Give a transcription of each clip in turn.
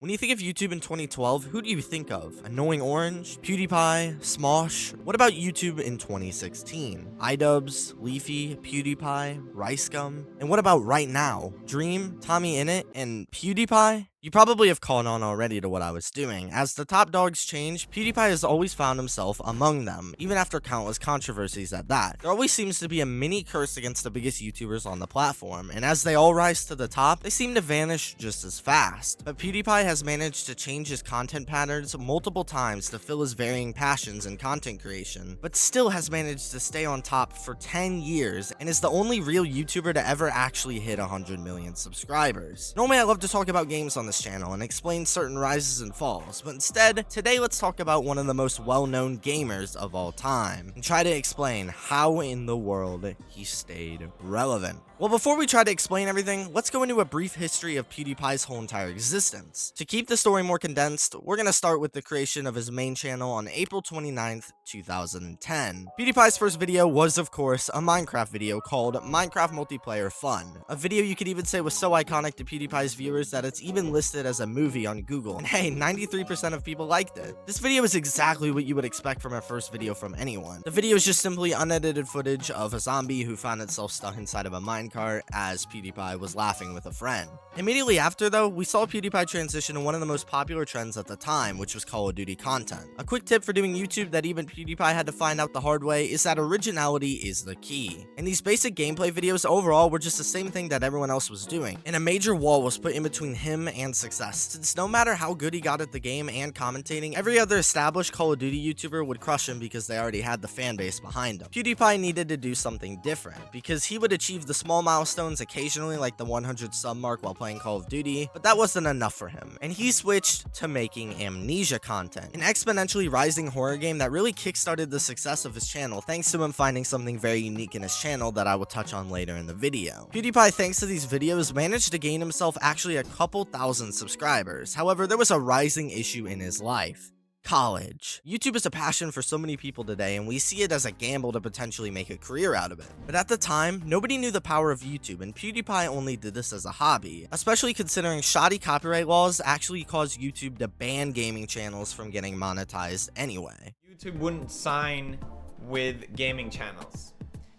When you think of YouTube in 2012, who do you think of? Annoying Orange? PewDiePie? Smosh? What about YouTube in 2016? iDubbbz, Leafy, PewDiePie, RiceGum? And what about right now? Dream, Tommy Innit, and PewDiePie? You probably have caught on already to what I was doing. As the top dogs change, PewDiePie has always found himself among them, even after countless controversies at that. There always seems to be a mini curse against the biggest YouTubers on the platform, and as they all rise to the top, they seem to vanish just as fast. But PewDiePie has managed to change his content patterns multiple times to fill his varying passions in content creation, but still has managed to stay on top for 10 years and is the only real YouTuber to ever actually hit 100 million subscribers. Normally I love to talk about games on this channel and explain certain rises and falls, but instead, today let's talk about one of the most well-known gamers of all time and try to explain how in the world he stayed relevant. Well, before we try to explain everything, let's go into a brief history of PewDiePie's whole entire existence. To keep the story more condensed, we're going to start with the creation of his main channel on April 29th, 2010. PewDiePie's first video was, of course, a Minecraft video called Minecraft Multiplayer Fun. A video you could even say was so iconic to PewDiePie's viewers that it's even listed as a movie on Google. And hey, 93% of people liked it. This video is exactly what you would expect from a first video from anyone. The video is just simply unedited footage of a zombie who found itself stuck inside of a minecart as PewDiePie was laughing with a friend. Immediately after, though, we saw PewDiePie transition to one of the most popular trends at the time, which was Call of Duty content. A quick tip for doing YouTube that even PewDiePie had to find out the hard way is that originality is the key. And these basic gameplay videos overall were just the same thing that everyone else was doing, and a major wall was put in between him and success, since no matter how good he got at the game and commentating, every other established Call of Duty YouTuber would crush him because they already had the fan base behind him. PewDiePie needed to do something different, because he would achieve the small milestones occasionally, like the 100 sub mark while playing Call of Duty, but that wasn't enough for him, and he switched to making Amnesia content, an exponentially rising horror game that really kickstarted the success of his channel thanks to him finding something very unique in his channel that I will touch on later in the video. PewDiePie, thanks to these videos, managed to gain himself actually a couple thousand subscribers. However, there was a rising issue in his life. College. YouTube is a passion for so many people today, and we see it as a gamble to potentially make a career out of it. But at the time, nobody knew the power of YouTube, and PewDiePie only did this as a hobby, especially considering shoddy copyright laws actually caused YouTube to ban gaming channels from getting monetized anyway. YouTube wouldn't sign with gaming channels.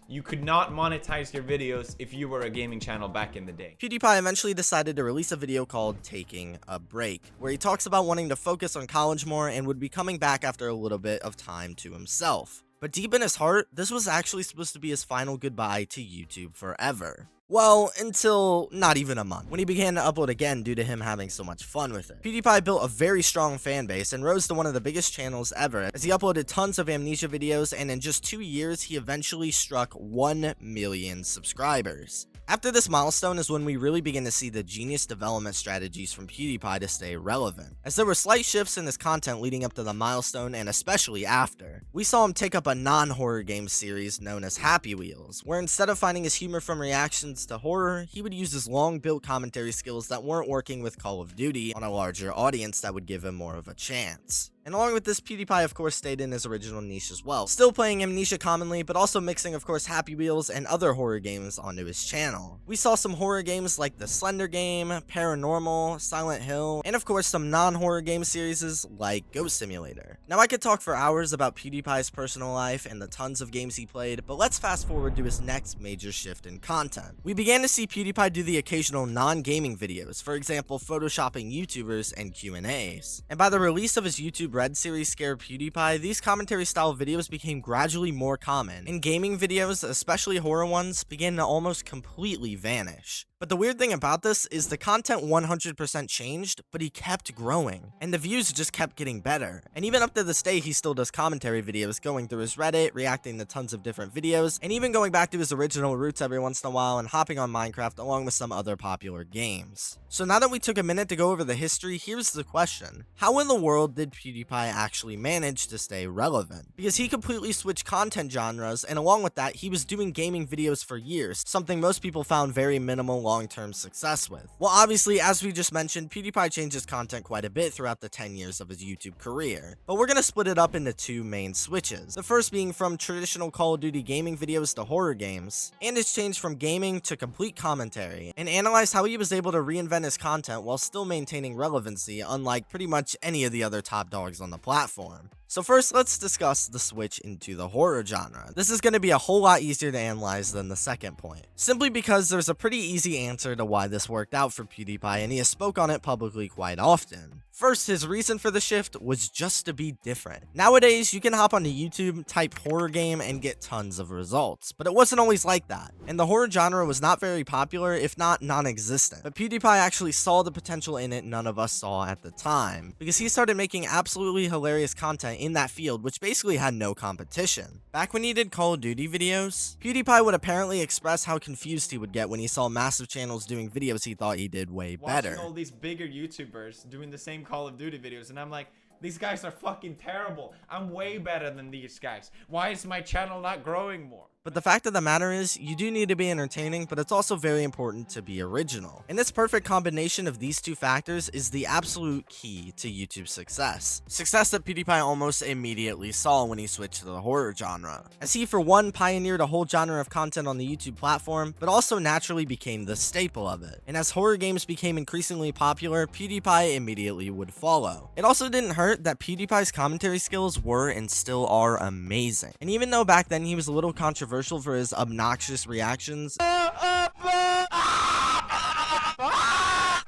You could not monetize your videos if you were a gaming channel back in the day. PewDiePie eventually decided to release a video called Taking a Break, where he talks about wanting to focus on college more and would be coming back after a little bit of time to himself. But deep in his heart, this was actually supposed to be his final goodbye to YouTube forever. Well, until not even a month, when he began to upload again due to him having so much fun with it. PewDiePie built a very strong fan base and rose to one of the biggest channels ever, as he uploaded tons of Amnesia videos, and in just 2 years, he eventually struck 1 million subscribers. After this milestone is when we really begin to see the genius development strategies from PewDiePie to stay relevant, as there were slight shifts in his content leading up to the milestone and especially after. We saw him take up a non-horror game series known as Happy Wheels, where instead of finding his humor from reactions to horror, he would use his long-built commentary skills that weren't working with Call of Duty on a larger audience that would give him more of a chance. And along with this, PewDiePie of course stayed in his original niche as well, still playing Amnesia commonly, but also mixing of course Happy Wheels and other horror games onto his channel. We saw some horror games like the Slender Game, Paranormal, Silent Hill, and of course some non-horror game series like Ghost Simulator. Now I could talk for hours about PewDiePie's personal life and the tons of games he played, but let's fast forward to his next major shift in content. We began to see PewDiePie do the occasional non-gaming videos, for example photoshopping YouTubers and Q&As. And by the release of his YouTube Red series Scare PewDiePie, these commentary style videos became gradually more common, and gaming videos, especially horror ones, began to almost completely vanish. But the weird thing about this is the content 100% changed, but he kept growing, and the views just kept getting better. And even up to this day, he still does commentary videos, going through his Reddit, reacting to tons of different videos, and even going back to his original roots every once in a while and hopping on Minecraft along with some other popular games. So now that we took a minute to go over the history, here's the question. How in the world did PewDiePie actually manage to stay relevant? Because he completely switched content genres, and along with that, he was doing gaming videos for years, something most people found very minimal long-term success with. Well, obviously, as we just mentioned, PewDiePie changed his content quite a bit throughout the 10 years of his YouTube career, but we're gonna split it up into two main switches. The first being from traditional Call of Duty gaming videos to horror games, and his change from gaming to complete commentary, and analyze how he was able to reinvent his content while still maintaining relevancy, unlike pretty much any of the other top dogs on the platform. So first, let's discuss the switch into the horror genre. This is going to be a whole lot easier to analyze than the second point, simply because there's a pretty easy answer to why this worked out for PewDiePie, and he has spoke on it publicly quite often. First, his reason for the shift was just to be different. Nowadays, you can hop onto YouTube, type horror game, and get tons of results, but it wasn't always like that, and the horror genre was not very popular, if not non-existent. But PewDiePie actually saw the potential in it none of us saw at the time, because he started making absolutely hilarious content in that field, which basically had no competition. Back when he did Call of Duty videos, PewDiePie would apparently express how confused he would get when he saw massive channels doing videos he thought he did way better. Watching all these bigger YouTubers doing the same Call of Duty videos, and I'm like, these guys are fucking terrible. I'm way better than these guys. Why is my channel not growing more? But the fact of the matter is, you do need to be entertaining, but it's also very important to be original. And this perfect combination of these two factors is the absolute key to YouTube's success. Success that PewDiePie almost immediately saw when he switched to the horror genre, as he for one pioneered a whole genre of content on the YouTube platform, but also naturally became the staple of it. And as horror games became increasingly popular, PewDiePie immediately would follow. It also didn't hurt that PewDiePie's commentary skills were and still are amazing. And even though back then he was a little controversial for his obnoxious reactions,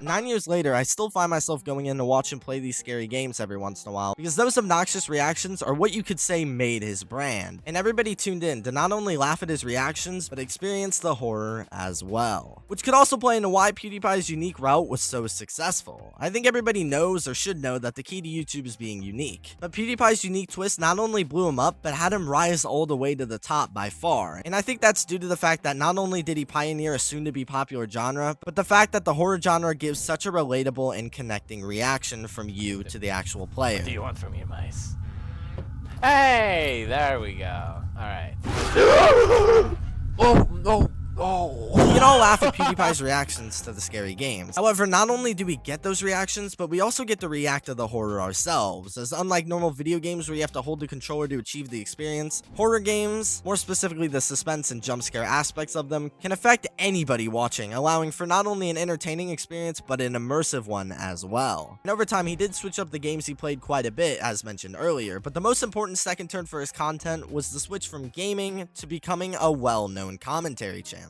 9 years later, I still find myself going in to watch him play these scary games every once in a while, because those obnoxious reactions are what you could say made his brand, and everybody tuned in to not only laugh at his reactions, but experience the horror as well. Which could also play into why PewDiePie's unique route was so successful. I think everybody knows or should know that the key to YouTube is being unique, but PewDiePie's unique twist not only blew him up, but had him rise all the way to the top by far, and I think that's due to the fact that not only did he pioneer a soon-to-be popular genre, but the fact that the horror genre gives such a relatable and connecting reaction from you to the actual player. What do you want from your mice? Hey, there we go. All right. Oh, no. Oh. We can all laugh at PewDiePie's reactions to the scary games. However, not only do we get those reactions, but we also get to react to the horror ourselves, as unlike normal video games where you have to hold the controller to achieve the experience, horror games, more specifically the suspense and jump scare aspects of them, can affect anybody watching, allowing for not only an entertaining experience, but an immersive one as well. And over time, he did switch up the games he played quite a bit, as mentioned earlier, but the most important second turn for his content was the switch from gaming to becoming a well-known commentary channel.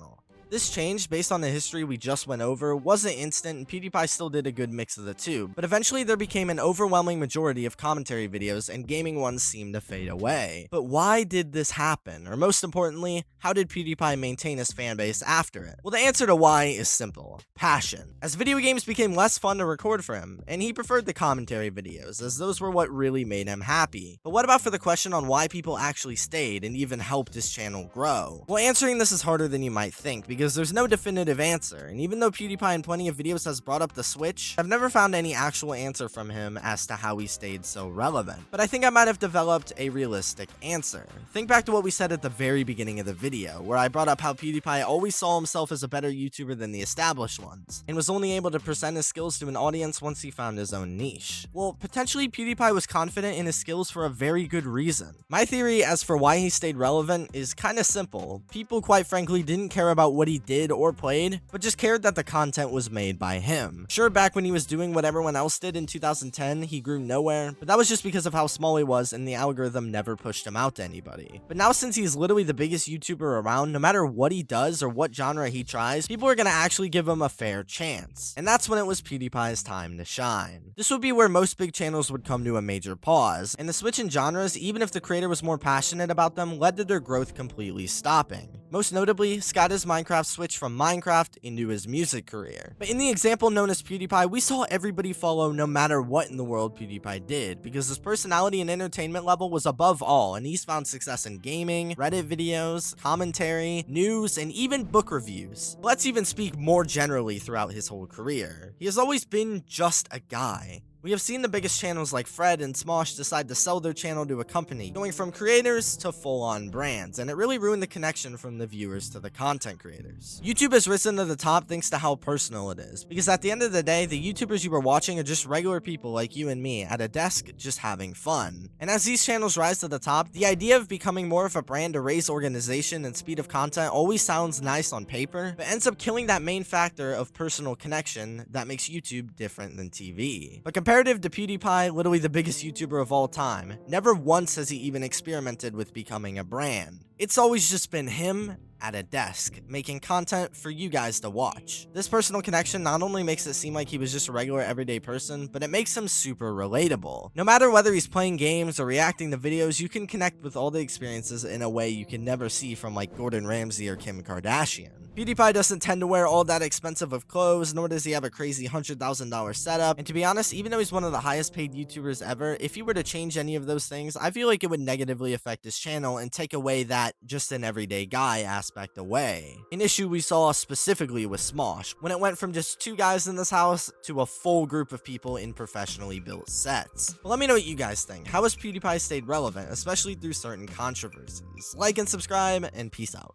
This change, based on the history we just went over, wasn't instant, and PewDiePie still did a good mix of the two, but eventually there became an overwhelming majority of commentary videos, and gaming ones seemed to fade away. But why did this happen? Or most importantly, how did PewDiePie maintain his fanbase after it? Well, the answer to why is simple: passion. As video games became less fun to record for him, and he preferred the commentary videos, as those were what really made him happy. But what about for the question on why people actually stayed and even helped his channel grow? Well, answering this is harder than you might think, because there's no definitive answer, and even though PewDiePie in plenty of videos has brought up the switch, I've never found any actual answer from him as to how he stayed so relevant. But I think I might have developed a realistic answer. Think back to what we said at the very beginning of the video, where I brought up how PewDiePie always saw himself as a better YouTuber than the established ones, and was only able to present his skills to an audience once he found his own niche. Well, potentially PewDiePie was confident in his skills for a very good reason. My theory as for why he stayed relevant is kinda simple. People, quite frankly, didn't care about what he did or played, but just cared that the content was made by him. Sure, back when he was doing what everyone else did in 2010, he grew nowhere, but that was just because of how small he was and the algorithm never pushed him out to anybody. But now, since he's literally the biggest YouTuber around, no matter what he does or what genre he tries, people are gonna actually give him a fair chance. And that's when it was PewDiePie's time to shine. This would be where most big channels would come to a major pause, and the switch in genres, even if the creator was more passionate about them, led to their growth completely stopping. Most notably, Scotty's Minecraft switch from Minecraft into his music career. But in the example known as PewDiePie, we saw everybody follow no matter what in the world PewDiePie did, because his personality and entertainment level was above all, and he's found success in gaming, Reddit videos, commentary, news, and even book reviews. Let's even speak more generally throughout his whole career. He has always been just a guy. We have seen the biggest channels like Fred and Smosh decide to sell their channel to a company, going from creators to full-on brands, and it really ruined the connection from the viewers to the content creators. YouTube has risen to the top thanks to how personal it is, because at the end of the day, the YouTubers you were watching are just regular people like you and me at a desk just having fun. And as these channels rise to the top, the idea of becoming more of a brand to raise organization and speed of content always sounds nice on paper, but ends up killing that main factor of personal connection that makes YouTube different than TV. But comparative to PewDiePie, literally the biggest YouTuber of all time, never once has he even experimented with becoming a brand. It's always just been him at a desk, making content for you guys to watch. This personal connection not only makes it seem like he was just a regular everyday person, but it makes him super relatable. No matter whether he's playing games or reacting to videos, you can connect with all the experiences in a way you can never see from like Gordon Ramsay or Kim Kardashian. PewDiePie doesn't tend to wear all that expensive of clothes, nor does he have a crazy $100,000 setup, and to be honest, even though he's one of the highest paid YouTubers ever, if he were to change any of those things, I feel like it would negatively affect his channel and take away that just an everyday guy aspect away. An issue we saw specifically with Smosh, when it went from just 2 guys in this house to a full group of people in professionally built sets. But let me know what you guys think. How has PewDiePie stayed relevant, especially through certain controversies? Like and subscribe, and peace out.